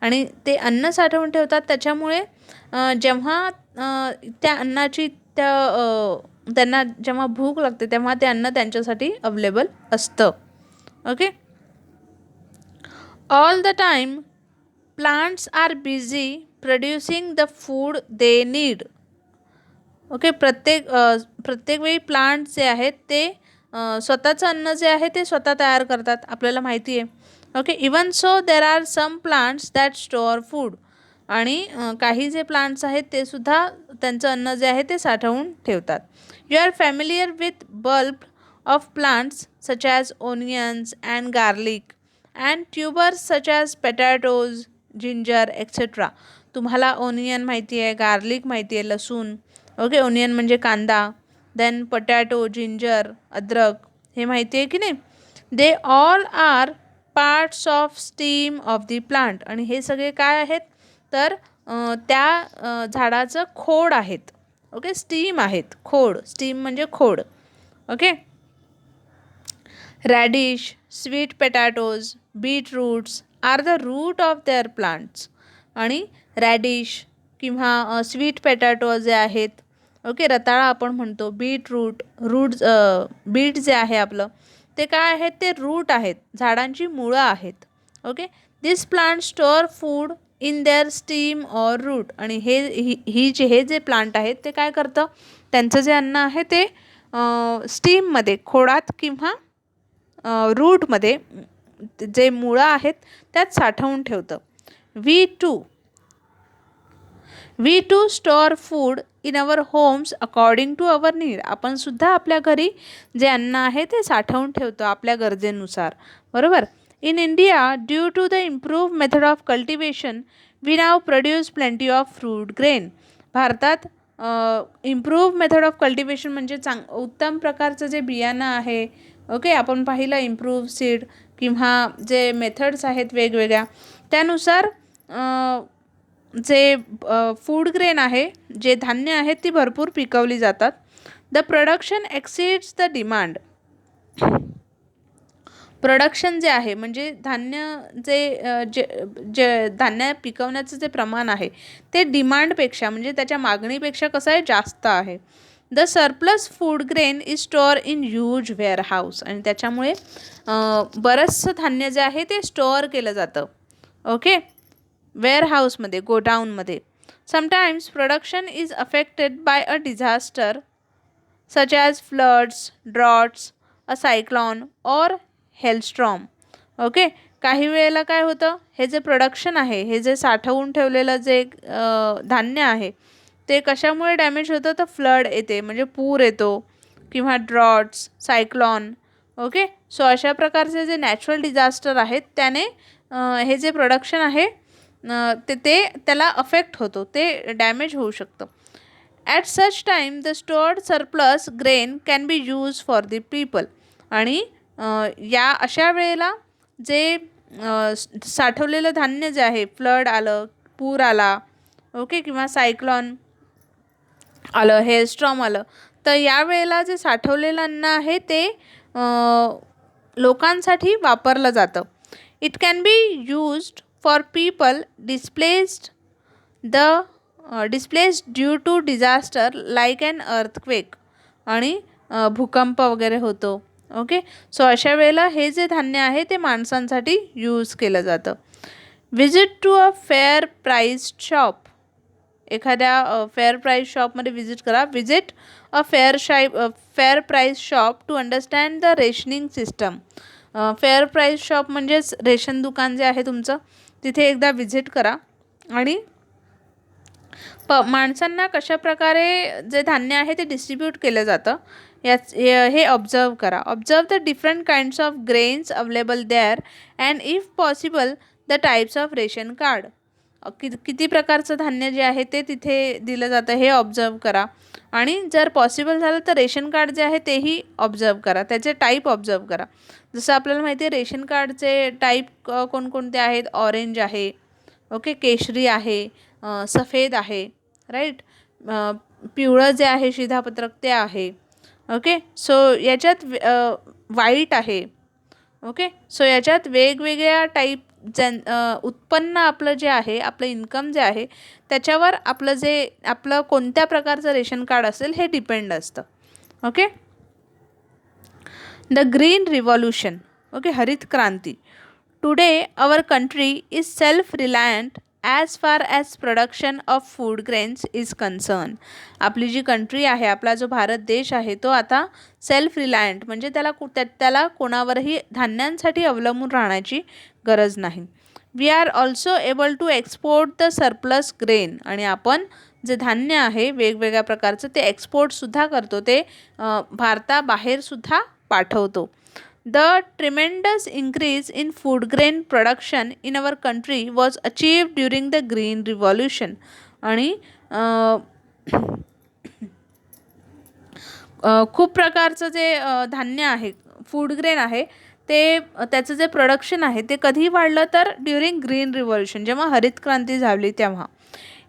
आणि ते अन्न साठवून ठेवतात त्याच्यामुळे जेव्हा त्या अन्नाची त्यांना जेव्हा भूक लागते तेव्हा ते अन्न त्यांच्यासाठी अवेलेबल असतं. Okay. All the time plants are busy producing the food they need. Okay. प्रत्येक वेळी प्लांट्स जे आहेत ते स्वतःचं अन्न जे आहे ते स्वतः तयार करतात, आपल्याला माहिती आहे. Okay. Even so there are some plants that store food. आणि काही जे प्लांट्स आहेत ते सुद्धा त्यांचं अन्न जे आहे ते साठवून ठेवतात. You are familiar with bulb of plants such as onions and garlic and tubers such as potatoes ginger etcetera. तुम्हाला ओनियन माहिती आहे, गार्लिक माहिती आहे, लसूण. ओके. ओनियन म्हणजे कांदा, देन पोटॅटो, जिंजर, अद्रक हे माहिती आहे की नाही. They all are parts of stem of the plant. आणि हे सगळे काय आहेत तर त्या झाडाचं खोड आहेत. ओके. स्टीम आहेत, खोड. स्टीम म्हणजे खोड. Okay. Radish, sweet potatoes, beetroots are the root of their plants. आणि रॅडिश किंवा स्वीट पोटॅटो जे आहेत, ओके, रताळा आपण म्हणतो, बीटरूट, बीट जे आहे आपलं ते काय आहेत, ते रूट आहेत, झाडांची मुळं आहेत. Okay. This plant store food in their stem or root. आणि हे जे प्लांट आहेत ते काय करतं, त्यांचं जे अन्न आहे ते स्टीममध्ये, खोडात किंवा रूटमध्ये जे मुळं आहेत त्यात साठवून ठेवतं. We too store food in our homes according to our need. आपण सुद्धा आपल्या घरी जे अन्न आहे ते साठवून ठेवतो आपल्या गरजेनुसार, बरोबर. In India, due to the improve method of cultivation, we now produce plenty of fruit grain. भारतात इम्प्रूव्ह मेथड ऑफ कल्टिवेशन म्हणजे उत्तम प्रकारचं जे बियाणं आहे, ओके, आपण पाहिलं इम्प्रूव्ह सीड किंवा जे मेथड्स आहेत वेगवेगळ्या, त्यानुसार जे फूड ग्रेन आहे, जे धान्य आहेत ती भरपूर पिकवली जातात. The production exceeds the demand. Production जे आहे म्हणजे धान्य जे धान्य पिकवण्याचं जे प्रमाण आहे ते डिमांडपेक्षा म्हणजे त्याच्या मागणीपेक्षा कसं आहे, जास्त आहे. The surplus food grain is store in huge warehouse. आणि त्याच्यामुळे बरंचसं धान्य जे आहे ते स्टोअर केलं जातं, ओके, वेअरहाऊसमध्ये, गोडाऊनमध्ये. Sometimes production is affected by a disaster such as floods, droughts, a cyclone और हेलस्ट्रॉम. ओके, काही वेळेला काय होतं, हे जे प्रोडक्शन आहे, हे जे साठवून ठेवलेलं जे धान्य आहे ते कशामुळे डॅमेज होतं, तर फ्लड येते म्हणजे पूर येतो किंवा ड्रॉट्स, सायक्लॉन. ओके, सो अशा प्रकारचे जे नॅचरल डिझास्टर आहेत त्याने हे जे प्रोडक्शन आहे ते त्याला अफेक्ट होतो, ते डॅमेज होऊ शकतं. At such time the stored surplus grain can be use for the people. आणि या अशा वेळेला जे साठवलेलं धान्य जे आहे, फ्लड आलं, पूर आला, ओके, किंवा सायक्लॉन आलं, हेलस्ट्रॉम आलं, तर यावेळेला जे साठवलेलं अन्न आहे ते लोकांसाठी वापरलं जातं. It can be used for people displaced due to disaster like an earthquake. आणि भूकंप वगैरे होतो, ओके. सो अशा वेळेला हे जे धान्य आहे ते माणसांसाठी यूज केलं जातं. Visit to a fair price shop. एखाद्या फेअर प्राईज शॉपमध्ये विजिट करा. Visit a fair price shop to understand the rationing system. Fair price shop म्हणजेच रेशन दुकान जे आहे तुमचं, तिथे एकदा विजिट करा आणि माणसांना कशाप्रकारे जे धान्य आहे ते डिस्ट्रीब्यूट केलं जातं हे ऑब्झर्व करा. Observe the different kinds of grains available there and if possible the types of ration card. किती प्रकारचं धान्य जे आहे ते तिथे दिलं जातं हे ऑब्झर्व करा. आणि जर पॉसिबल झालं तर रेशन कार्ड जे आहे तेही ऑब्झर्व करा, त्याचे टाईप ऑब्झर्व करा. जसं आपल्याला माहिती आहे रेशन कार्डचे टाईप कोणकोणते आहेत. ऑरेंज आहे, ओके, केशरी आहे, सफेद आहे, राईट, पिवळं जे आहे शिधापत्रक ते आहे, ओके. सो याच्यात व्हाईट आहे, ओके. सो याच्यात वेगवेगळ्या टाईप उत्पन्न आपलं जे आहे, आपलं इन्कम जे आहे त्याच्यावर आपलं कोणत्या प्रकारचं रेशन कार्ड असेल हे डिपेंड असतं, okay. The green revolution, okay, हरित क्रांती. Today our country is self reliant as far as production of food grains is concern. आपली जी कंट्री आहे, आपला जो भारत देश आहे तो आता सेल्फ रिलायंट म्हणजे त्याला कोणावरही धान्यांसाठी अवलंबून राहण्याची गरज नाही. We are also able to export the surplus grain. आणि आपण जे धान्य आहे वेगवेगळ्या प्रकारचं ते एक्सपोर्टसुद्धा करतो, ते भारताबाहेरसुद्धा पाठवतो. The tremendous increase in food grain production in our country was achieved during the Green Revolution. आणि खूप प्रकारचं जे धान्य आहे, फूड ग्रेन आहे, ते त्याचं जे प्रोडक्शन आहे ते कधी वाढलं तर ड्युरिंग ग्रीन रिव्हॉल्युशन, जेव्हा हरित क्रांती झाली तेव्हा.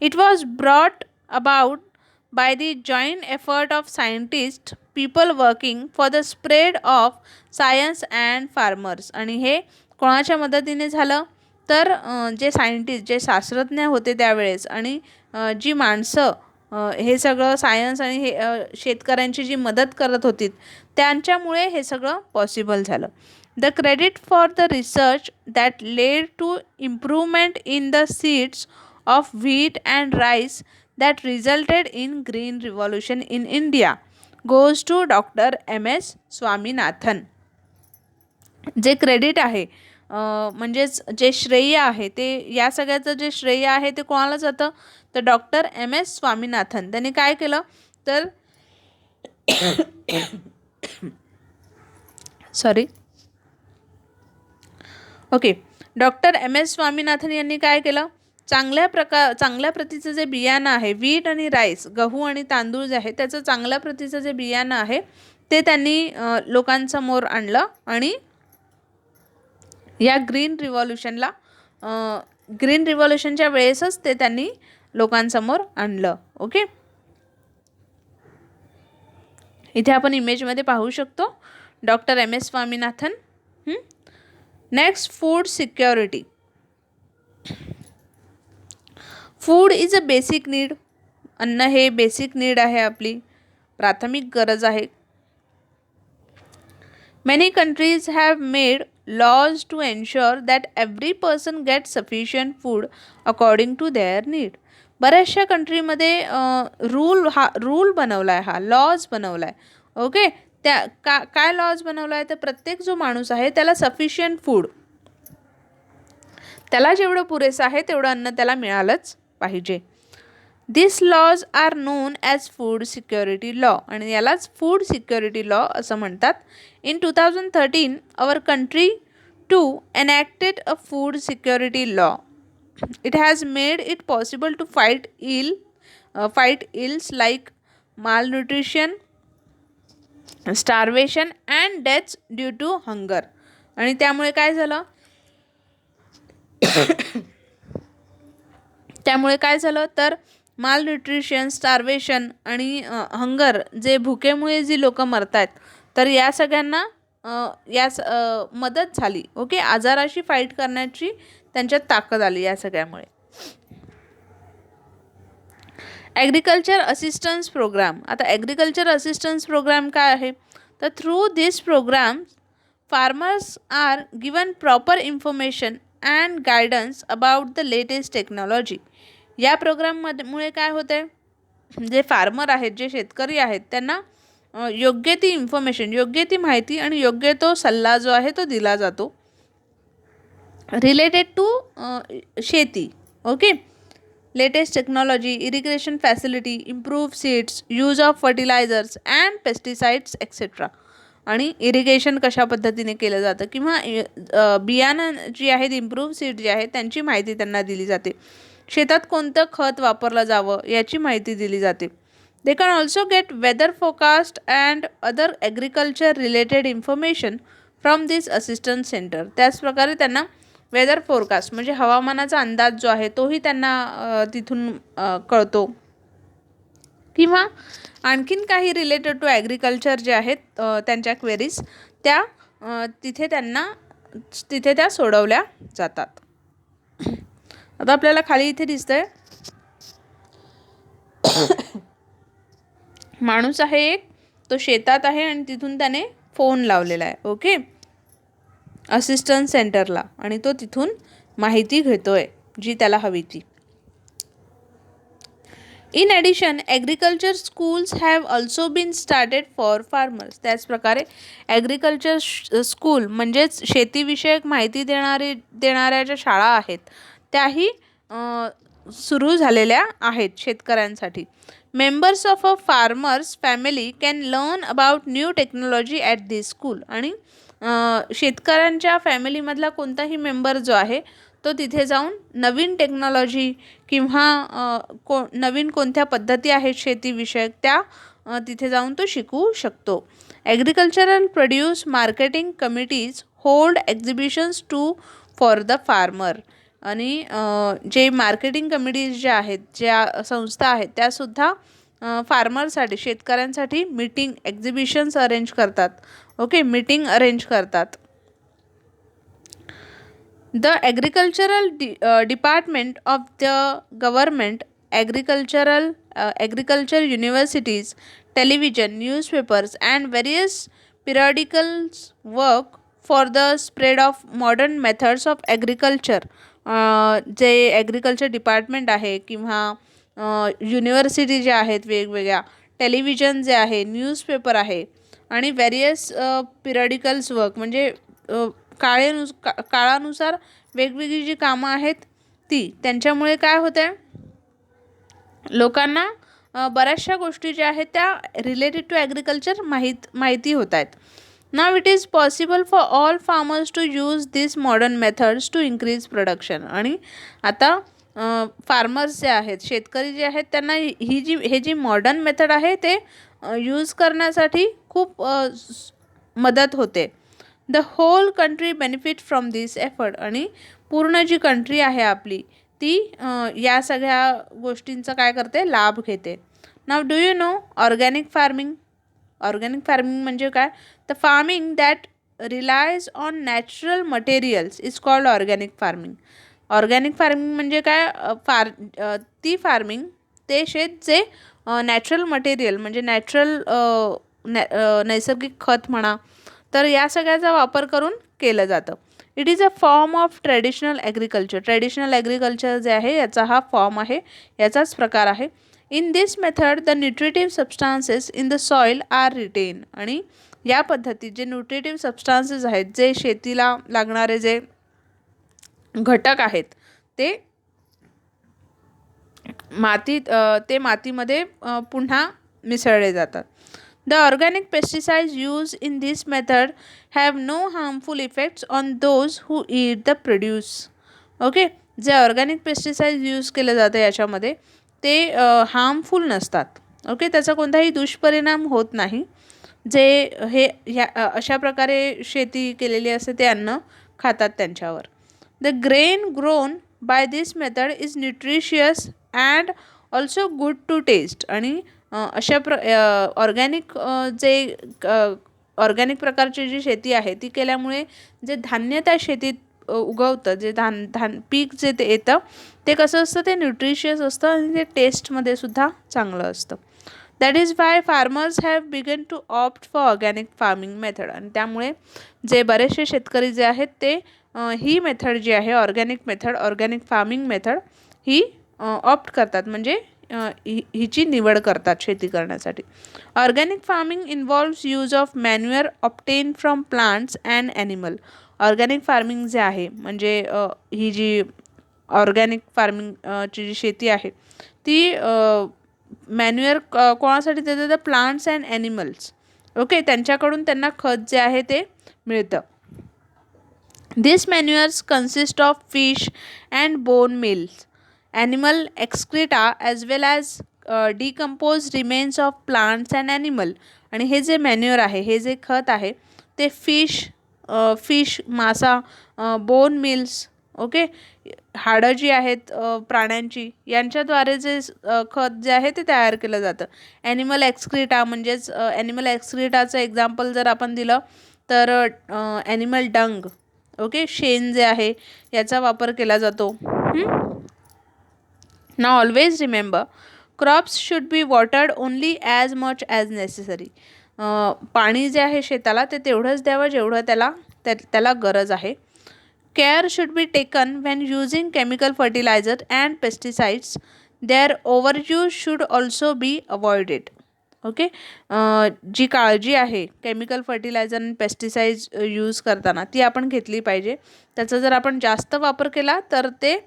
It was brought about by the joint effort of scientists, people working for the spread of science and farmers. आणि हे कोणाच्या मदतीने झालं तर जे सायंटिस्ट, जे शास्त्रज्ञ होते त्यावेळेस आणि जी माणसं हे सगळं सायन्स आणि हे शेतकऱ्यांची जी मदत करत होती त्यांच्यामुळे हे सगळं पॉसिबल झालं. The credit for the research that led to improvement in the seeds of wheat and rice that resulted in green revolution in India goes to Dr. M.S. Swaminathan. जे क्रेडिट आहे म्हणजेच जे श्रेय आहे ते या सगळ्याचं जे श्रेय आहे ते कोणाला जातं, तर डॉक्टर MS स्वामीनाथन. त्यांनी काय केलं तर sorry okay, doctor MS Swaminathan यांनी काय केलं, चांगल्या प्रतीचं जे बियाणं आहे, वीट आणि राईस, गहू आणि तांदूळ जे आहे त्याचं चांगल्या प्रतीचं जे बियाणं आहे ते त्यांनी लोकांसमोर आणलं आणि या ग्रीन रिव्हॉल्युशनच्या वेळेसच ते त्यांनी लोकांसमोर आणलं. ओके, इथे आपण इमेजमध्ये पाहू शकतो doctor MS Swaminathan. Next, food security. Food is a basic need. अन्न हे बेसिक नीड आहे, आपली प्राथमिक गरज आहे. Many countries have made laws to ensure that every person gets sufficient food according to their need. बऱ्याचशा कंट्रीमध्ये रूल बनवला आहे, हा लॉज बनवला आहे. ओके, काय लॉज बनवला आहे तर प्रत्येक जो माणूस आहे त्याला सफिशियंट फूड, त्याला जेवढं पुरेसं आहे तेवढं अन्न त्याला मिळालंच पाहिजे. These laws are known as food security law, आणि यालाच फूड सिक्युरिटी लॉ असं म्हणतात. In 2013 our country too enacted a food security law. It has made it possible to fight ills like malnutrition, starvation and deaths due to hunger. आणि त्यामुळे काय झालं तर malnutrition, starvation आणि हंगर, जे भुकेमुळे जी लोक मरत आहेत, तर या सगळ्यांना मदत झाली. ओके, आजाराशी फाईट करण्याची त्यांच्यात ताकद आली या सगळ्यामुळे. Agriculture assistance programme. आता ॲग्रिकल्चर असिस्टन्स प्रोग्राम काय आहे तर through this programme farmers are given proper information and guidance about the latest technology. या प्रोग्राममुळे काय होतं आहे, जे फार्मर आहेत, जे शेतकरी आहेत, त्यांना योग्य ती इन्फॉर्मेशन, योग्य ती माहिती आणि योग्य तो सल्ला जो आहे तो दिला जातो रिलेटेड टू शेती. Okay, latest technology, irrigation facility, improve seeds, use of fertilisers and pesticides etcetera. आणि इरिगेशन कशा पद्धतीने केलं जातं किंवा बियाणं जी आहेत, इम्प्रूव्ह सीड जे आहेत त्यांची माहिती त्यांना दिली जाते. शेतात कोणतं खत वापरलं जावं याची माहिती दिली जाते. They can also get weather forecast and other agriculture related information from this assistance centre. त्याचप्रकारे त्यांना वेदर फोरकास्ट म्हणजे हवामानाचा अंदाज जो आहे तोही त्यांना तिथून कळतो, किंवा आणखीन काही रिलेटेड टू ॲग्रिकल्चर जे आहेत त्यांच्या क्वेरीज त्या तिथे त्या सोडवल्या जातात. आता आपल्याला खाली इथे दिसतंय माणूस आहे एक, तो शेतात आहे आणि तिथून त्याने फोन लावलेला आहे. ओके, असिस्टन्स सेंटरला, आणि तो तिथून माहिती घेतोय जी त्याला हवी ती. In addition agriculture schools have also been started for farmers. त्याचप्रकारे ॲग्रिकल्चर स्कूल म्हणजेच शेतीविषयक माहिती देणाऱ्या ज्या शाळा आहेत त्याही सुरू झालेल्या आहेत शेतकऱ्यांसाठी. Members of a farmers family can learn about new technology at this school. आणि शेतकऱ्यांच्या फॅमिलीमधला कोणताही मेंबर जो आहे तो तिथे जाऊन नवीन टेक्नॉलॉजी किंवा नवीन कोणत्या पद्धती आहेत शेतीविषयक त्या तिथे जाऊन तो शिकू शकतो. Agricultural produce marketing committees hold exhibitions for the farmer. आणि जे मार्केटिंग कमिटीज ज्या आहेत, ज्या संस्था आहेत त्यासुद्धा फार्मरसाठी, शेतकऱ्यांसाठी मीटिंग, एक्झिबिशन्स अरेंज करतात. ओके, मीटिंग अरेंज करतात. The agricultural department of the government, agriculture universities, television, newspapers and various periodicals work for the spread of modern methods of agriculture. जे ॲग्रिकल्चर डिपार्टमेंट आहे किंवा युनिव्हर्सिटी जे आहेत वेगवेगळ्या, television जे आहे, न्यूजपेपर आहे आणि व्हेरियस पिरियडिकल्स वर्क म्हणजे काळानुसार वेगवेगळी जी कामं आहेत ती त्यांच्यामुळे काय होतं आहे, लोकांना बऱ्याचशा गोष्टी ज्या आहेत त्या रिलेटेड टू ॲग्रिकल्चर माहिती होत आहेत. Now it is possible for all farmers to use this modern methods to increase production. आणि आता फार्मर्स जे आहेत, शेतकरी जे आहेत, त्यांना हे जी मॉडर्न मेथड आहे ते यूज करण्यासाठी खूप मदत होते. The whole country benefit from this effort. आणि पूर्ण जी कंट्री आहे आपली ती या सगळ्या गोष्टींचा काय करते, लाभ घेते. Now do you know organic farming? Organic farming म्हणजे काय? The farming that relies on natural materials is called organic farming. Organic farming म्हणजे काय? ती फार्मिंग, ते शेत जे नॅचरल मटेरियल म्हणजे नैसर्गिक खत म्हणा, तर या सगळ्याचा वापर करून केलं जातं. It is a form of traditional agriculture. Traditional agriculture जे आहे याचा हा फॉर्म आहे, याचाच प्रकार आहे. In this method the nutritive substances in the soil are retain. आणि या पद्धतीत जे न्यूट्रिटिव्ह सबस्टान्सेस आहेत, जे शेतीला लागणारे जे घटक आहेत, ते मातीमध्ये पुन्हा मिसळले जातात. The organic pesticides used in this method have no harmful effects on those who eat the produce. Okay, जे ऑर्गॅनिक पेस्टिसाइड्स यूज केले जाते याच्यामध्ये ते हार्मफुल नसतात. ओके, त्याचा कोणताही दुष्परिणाम होत नाही. जे अशा प्रकारे शेती केलेली असते ते अन्न खातात त्यांच्यावर. The grain grown by this method is nutritious and also good to taste. आणि ऑर्गॅनिक ऑर्गॅनिक प्रकारची जी शेती आहे ती केल्यामुळे जे धान्य त्या शेतीत उगवतं, जे पीक जे ते येतं ते कसं असतं, ते न्यूट्रिशियस असतं आणि ते टेस्टमध्ये सुद्धा चांगलं असतं. That is why farmers have begun to opt for organic farming method. आणि त्यामुळे जे बरेचसे शेतकरी जे आहेत ते ही मेथड जी आहे ऑर्गॅनिक फार्मिंग मेथड ही ऑप्ट करतात, म्हणजे हिची निवड करतात शेती करण्यासाठी. Organic farming involves use of manure obtain from plants and animal. Organic farming जे आहे म्हणजे ही जी ऑर्गॅनिक फार्मिंगची जी शेती आहे ती मॅन्युअर कोणासाठी देतात? The plants and animals. Okay, त्यांच्याकडून त्यांना खत जे आहे ते मिळतं. This manures consist of fish and bone meals, animal excreta as well as decomposed remains of plants and animal. आणि हे जे मॅन्युअर आहे, हे जे खत आहे ते फिश मासा, बोन मिल्स, ओके, हाडं जी आहेत प्राण्यांची यांच्याद्वारे जे खत जे आहे ते तयार केलं जातं. ॲनिमल एक्सक्रीटा म्हणजेच ॲनिमल एक्सक्रीटाचं एक्झाम्पल जर आपण दिलं तर ॲनिमल डंग, ओके, शेण जे आहे याचा वापर केला जातो. Now always remember, crops should be watered only as much as necessary. पाणी जे आहे शेताला ते तेवढंच द्यावं जेवढं त्याला गरज आहे. Care should be taken when using chemical fertilizer and pesticides. Their overuse should also be avoided. Okay, जी काळजी आहे केमिकल फर्टिलायझर आणि पेस्टिसाइड्स यूज करताना ती आपण घेतली पाहिजे. त्याचा जर आपण जास्त वापर केला तर ते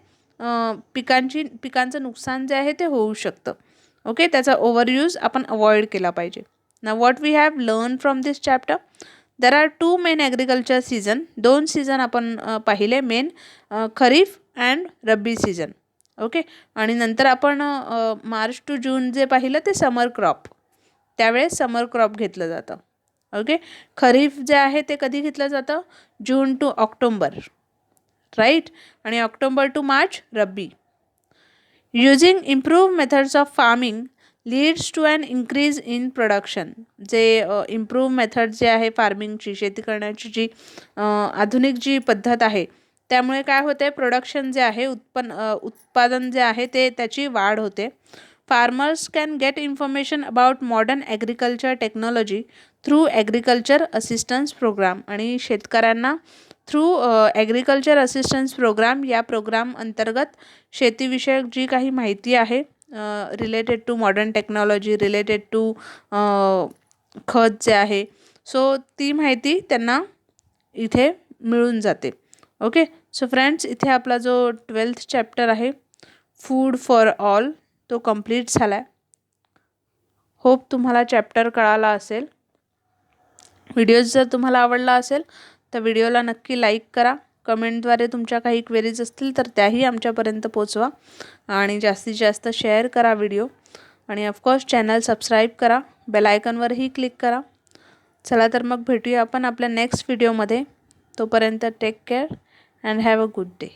पिकांचं नुकसान जे आहे ते होऊ शकतं. ओके, त्याचा ओव्हरयूज आपण अवॉइड केला पाहिजे. ना what we have learn from this chapter? There are 2 main agriculture season. 2 season आपण पाहिले, main kharif and rabi season. Okay, आणि नंतर आपण मार्च टू जून जे पाहिलं ते समर क्रॉप, त्यावेळेस समर क्रॉप घेतलं जातं. ओके, खरीफ जे आहे ते कधी घेतलं जातं? जून टू ऑक्टोंबर, राईट, आणि October to March rabi. Using improve methods of farming leads to an increase in production. जे इम्प्रूव्ह मेथड जे आहे फार्मिंगची, शेती करण्याची जी आधुनिक जी पद्धत आहे त्यामुळे काय होते, प्रोडक्शन जे आहे उत्पादन जे आहे ते त्याची वाढ होते. Farmers can get information about modern agriculture technology through agriculture assistance programme. आणि शेतकऱ्यांना थ्रू ॲग्रिकल्चर असिस्टन्स प्रोग्राम या प्रोग्राम अंतर्गत शेतीविषयक जी काही माहिती आहे related to modern technology, related to खत जे आहे, सो ती माहिती त्यांना इथे मिळून जाते. ओके, सो फ्रेंड्स, इथे आपला जो 12th चॅप्टर आहे फूड फॉर ऑल तो कंप्लीट झाला आहे. होप तुम्हाला चॅप्टर कळाला असेल. व्हिडिओज जर तुम्हाला आवडला असेल तर व्हिडिओला नक्की लाईक करा. कमेंटद्वारे तुमच्या काही क्वेरीज असतील तर त्याही आमच्यापर्यंत पोचवा आणि जास्तीत जास्त शेअर करा व्हिडिओ. आणि ऑफकोर्स चॅनल सबस्क्राईब करा, बेल आयकॉनवरही क्लिक करा. चला तर मग भेटूया आपण आपल्या नेक्स्ट व्हिडिओमध्ये. तोपर्यंत take care and have a good day.